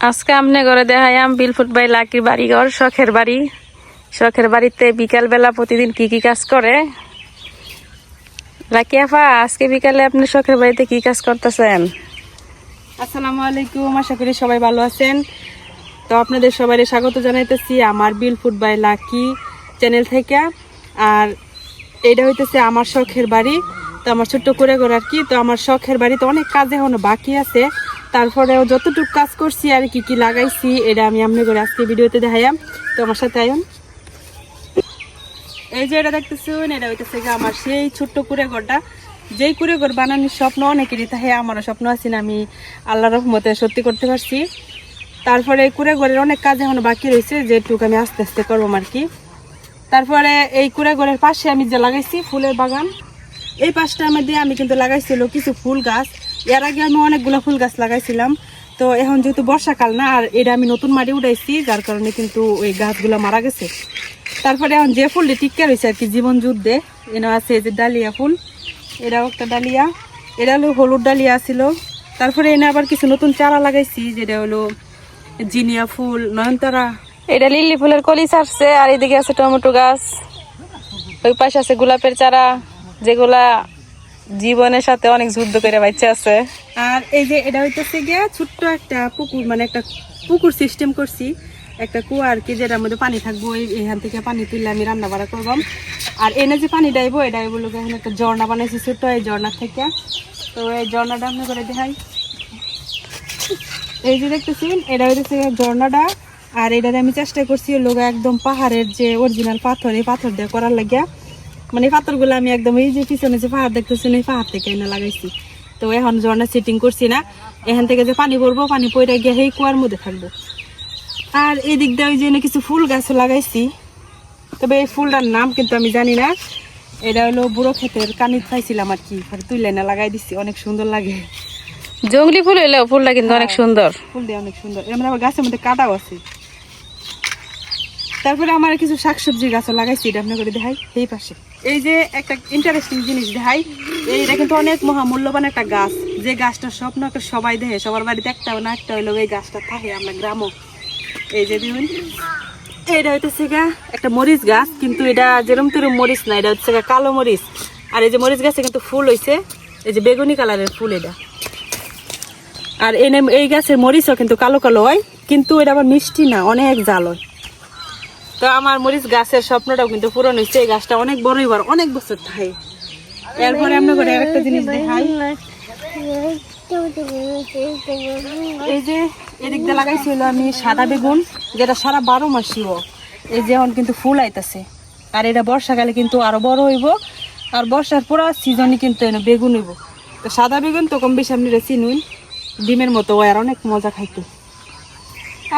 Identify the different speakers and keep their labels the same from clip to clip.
Speaker 1: আজকে আমনে ঘরে দেখাইয়াম বিলফুট বাই লাকির বাড়িঘর, শখের বাড়ি। শখের বাড়িতে বিকাল বেলা প্রতিদিন কি কি কাজ করে। লাকি আপা, আজকে বিকালে আপনি শখের বাড়িতে কি কাজ করতেছেন?
Speaker 2: আসসালামু আলাইকুম, আশা করি সবাই ভালো আছেন। তো আপনাদের সবাই স্বাগত জানাইতেছি আমার বিলফুট বাই লাকি চ্যানেল থেকে। আর এটা হইতেছে আমার শখের বাড়ি। তো আমার ছোট্ট করে ঘর আর কি। তো আমার শখের বাড়িতে অনেক কাজ এখনো বাকি আছে, তারপরেও যতটুকু কাজ করছি আর কি কি লাগাইছি এটা আমি আপনার করে আজকে ভিডিওতে দেখাইলাম। তো আমার সাথে আয়ন। এই যে এটা দেখতেছুন, এটা হইতেছে আমার সেই ছোট্ট কুড়ে ঘরটা। যেই কুড়ে ঘর বানানোর স্বপ্ন অনেকেরই থাকে, আমারও স্বপ্ন আছে না, আমি আল্লাহর রহমতে সত্যি করতে পারছি। তারপরে এই কুড়ে ঘরের অনেক কাজ এখনো বাকি রয়েছে, যেটুকু আমি আস্তে আস্তে করবো আর কি। তারপরে এই কুড়ে ঘরের পাশে আমি যে লাগাইছি ফুলের বাগান, এই পাশটার মধ্যে আমি কিন্তু লাগাইছিল কিছু ফুল গাছ। এর আগে আমি অনেকগুলো ফুল গাছ লাগাইছিলাম। তো এখন যেহেতু বর্ষাকাল না, আর এটা আমি নতুন মাটি উঠাইছি, যার কারণে কিন্তু ওই গাছগুলো মারা গেছে। তারপরে এখন যে ফুলটি টিকা রয়েছে আর কি জীবন যুদ্ধে, এনে আছে এই যে ডালিয়া ফুল, এটাও একটা ডালিয়া, এটা হলো হলুদ ডালিয়া ছিল। তারপরে এনে আবার কিছু নতুন চারা লাগাইছি, যেটা হলো জিনিয়া ফুল, নয়নতারা।
Speaker 1: এটা লিলি ফুলের কলি ছাড়ছে, আর এদিকে আছে টমেটো গাছ, ওই পাশে আছে গোলাপের চারা, যেগুলা জীবনের সাথে অনেক যুদ্ধ করে বাচ্চা আছে।
Speaker 2: আর এই যে এটা হইতেছে গিয়া ছোট্ট একটা পুকুর, মানে একটা পুকুর সিস্টেম করছি, একটা কুয়া আর কি, যেটার মধ্যে পানি থাকবো। এখান থেকে পানি তুললে আমি রান্না বাড়া করবাম। আর এনে যে পানি ডাইবো, এটা বললো এখন একটা ঝর্ণা বানাইছি ছোট্ট, এই ঝর্ণার থেকে। তো এই ঝর্ণাটা আমি করে দেখাই। এই যে দেখতেছেন, এটা হইতেছে ঝর্ণাটা। আর এটাতে আমি চেষ্টা করছি লোক একদম পাহাড়ের যে অরিজিনাল পাথর, এই পাথর দিয়ে করার লাগিয়া। মানে এই পাথরগুলো আমি একদম এই যে পিছনে যে পাহাড় দেখতেছেন, এই পাহাড় থেকে এনে লাগাইছি। তো এখন ঝর্ণা সেটিং করছি না, এখান থেকে যে পানি পড়বো, পানি পড়ে গিয়ে সেই কুয়ার মধ্যে থাকবো। আর এই দিক দিয়ে ওই যে কিছু ফুল গাছ লাগাইছি, তবে এই ফুলটার নাম কিন্তু আমি জানি না। এটা হলো বুড়ো ক্ষেতের কানিত পাইছিলাম আর কি, তুলে না লাগাই দিচ্ছি, অনেক সুন্দর লাগে।
Speaker 1: জঙ্গলি ফুল হইলেও ফুলটা কিন্তু অনেক সুন্দর,
Speaker 2: ফুল দিয়ে অনেক সুন্দর। এমন আবার গাছের মধ্যে কাটাও আছে। তারপরে আমার কিছু শাকসবজি গাছও লাগাইছি, এটা আপনার করে দেখাই। এই পাশে এই যে একটা ইন্টারেস্টিং জিনিস দেখাই, এইটা কিন্তু অনেক মহামূল্যবান একটা গাছ, যে গাছটা স্বপ্ন সবাই দেখে, সবার বাড়িতে একটাও না একটা হইলো এই গাছটা থাকে আমরা গ্রামও। এই যে দেখুন, এটা হইতেছে গা একটা মরিচ গাছ, কিন্তু এটা যেরম তেরম মরিচ না, এটা হচ্ছে গা কালো মরিচ। আর এই যে মরিচ গাছে কিন্তু ফুল হয়েছে, এই যে বেগুনি কালারের ফুল এটা। আর এই গাছের মরিচও কিন্তু কালো কালো হয়, কিন্তু এটা আবার মিষ্টি না, অনেক জাল হয়। তো আমার মরিচ গাছের স্বপ্নটাও কিন্তু পূরণ হয়েছে, এই গাছটা অনেক বড় হইবার অনেক বছর থাকে। এরপরে আমরা করে একটা জিনিস দেখাই, এই যে এদিক দিয়ে লাগাইছিল আমি সাদা বেগুন, যেটা সারা 12 মাসই ও। এই যে এখন কিন্তু ফুল আইতাছে, আর এটা বর্ষাকালে কিন্তু আরো বড় হইব। আর বর্ষার পুরো সিজনে কিন্তু এনে বেগুন হইব। তো সাদা বেগুন তো কম বেশি আপনি চিনুন, ডিমের মতো হয়, আর অনেক মজা খাইতো।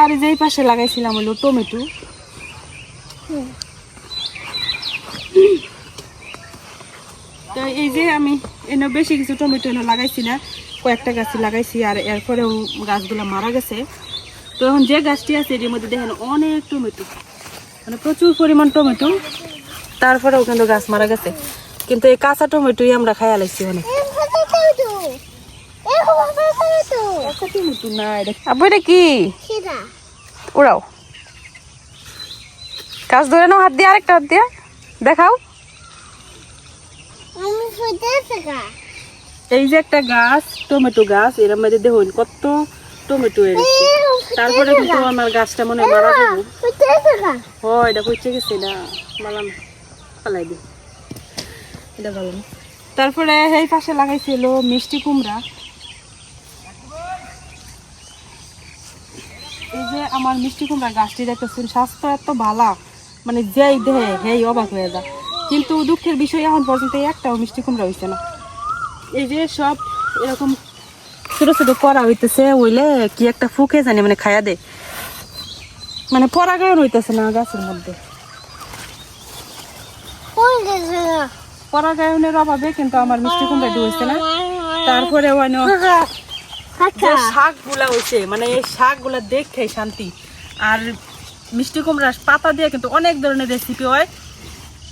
Speaker 2: আর যেই পাশে লাগাইছিলাম হলো টমেটো। তো এই যে আমি এনে বেশি কিছু টমেটো এনে লাগাইছি না, কয়েকটা গাছ লাগাইছি, আর এরপরেও গাছগুলো মারা গেছে। তো এখন যে গাছটি আছে এর মধ্যে দেখেন অনেক টমেটো, মানে প্রচুর পরিমাণ টমেটো। তারপরেও কিন্তু গাছ মারা গেছে, কিন্তু এই কাঁচা টমেটোই আমরা খাইয়া লাইছি অনেক। না
Speaker 1: আব্বু এটা কি উড়াও, গাছ ধরে নাও হাত দিয়ে, আরেকটা হাত দিয়ে দেখাও।
Speaker 2: এই যে একটা গাছ, টমেটো গাছ, এর মধ্যে দেখুন কত টমেটো এসেছে। তারপরে কিন্তু আমার গাছটা মনে হয় মারা যাবো। হয় এটা পচে গেছে, এটা মালাম ফালাই দিই, এটা ভালো না। তারপরে এই পাশে লাগাইছিল মিষ্টি কুমড়া। এই যে আমার মিষ্টি কুমড়া গাছটি দেখতেছেন, স্বাস্থ্য এত ভালো, মানে যেই দেহে হেই অবাক হয়ে যায়। কিন্তু দুঃখের বিষয় এখন পর্যন্ত একটাও মিষ্টি কুমড়া হয়েছে না। এই যে সব এরকম ছোট ছোট করা হইতেছে, ওইলে কি একটা ফুকে জানি, মানে খায়া দে, মানে পরাগায়ন হইতেছে না গাছের মধ্যে। পরাগায়নের অভাবে কিন্তু আমার মিষ্টি কুমড়াটি হয়েছে না। তারপরে শাক গুলা হয়েছে, মানে এই শাক গুলা দেখে শান্তি। আর মিষ্টি কুমড়ার পাতা দিয়ে কিন্তু অনেক ধরনের রেসিপি হয়।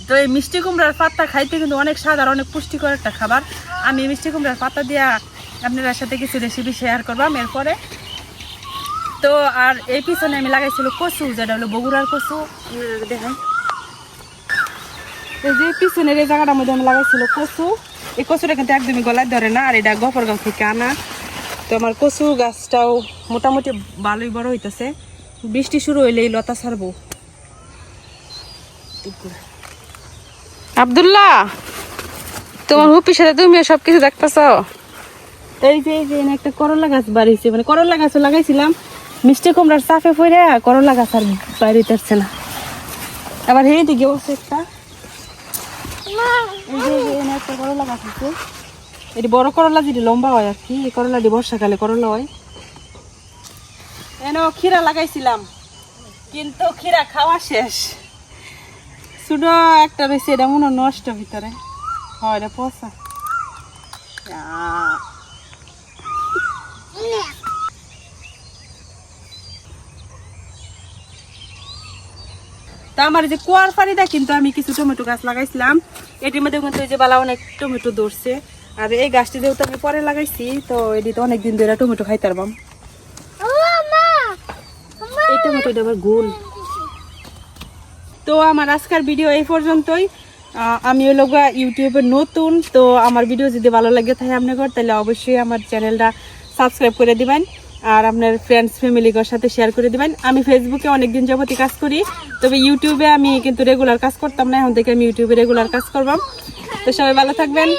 Speaker 2: তো এই মিষ্টি কুমড়ার পাতা খাইতে কিন্তু অনেক স্বাদ আর অনেক পুষ্টিকর একটা খাবার। আমি মিষ্টি কুমড়ার পাতা দিয়া আপনাদের সাথে কিছু রেসিপি শেয়ার করবাম এরপরে। তো আর এই পিছনে আমি লাগাইছিল কচু, যেটা হলো বগুড়ার কচু। দেখেন এই যে পিছনের এই জায়গাটার মধ্যে আমি লাগাইছিল কচু। এই কচুটা কিন্তু একদমই গলায় ধরে না, আর এটা গফরগাঁও থেকে আনা। তো আমার কচু গাছটাও মোটামুটি ভালোই বড় হইতেছে। বৃষ্টি শুরু হইলে এই লতা ছাড়বো।
Speaker 1: আব্দুল্লাহ, তোমার হুপির সাথে তুমিও সবকিছু দেখতেছ।
Speaker 2: এই যে এনে একটা করলা গাছ বাড়িয়েছে, মানে করলা গাছও লাগাইছিলাম, মিষ্টি কুমড়ার চাপে পড়ে করলা গাছ আর বাইরে হচ্ছে না। আবার এই দিকে বসে একটা, এই যে এনে একটা করলা গাছ আছে। এটি বড় করলা, যেটি লম্বা হয় আর কি। এই করলাটি বর্ষাকালে করলা হয়। এনেও ক্ষীরা লাগাইছিলাম, কিন্তু ক্ষীরা খাওয়া শেষ। ছোট একটা রয়েছে, এটা মনে হয় নষ্ট ভিতরে। হয় এটা পচা। তা আমার যে কুয়ার পানিটা কিন্তু আমি কিছু টমেটো গাছ লাগাইছিলাম, এটির মধ্যে কিন্তু এই যে বালা অনেক টমেটো ধরছে। আর এই গাছটি যেহেতু আমি পরে লাগাইছি, তো এটি তো অনেকদিন ধরে টমেটো খাইতে পারবাম। এই টমেটোটা আবার গোল। তো আমার আজকের ভিডিও এই পর্যন্তই। আমি হলো ইউটিউবে নতুন, তো আমার ভিডিও যদি ভালো লাগে থাকে আপনাদের, তাহলে অবশ্যই আমার চ্যানেলটা সাবস্ক্রাইব করে দিবেন, আর আপনার ফ্রেন্ডস ফ্যামিলির সাথে শেয়ার করে দিবেন। আমি ফেসবুকে অনেকদিন যাবতই কাজ করি, তবে ইউটিউবে আমি কিন্তু রেগুলার কাজ করতাম না। এখন থেকে আমি ইউটিউবে রেগুলার কাজ করবাম। তো সবাই ভালো থাকবেন।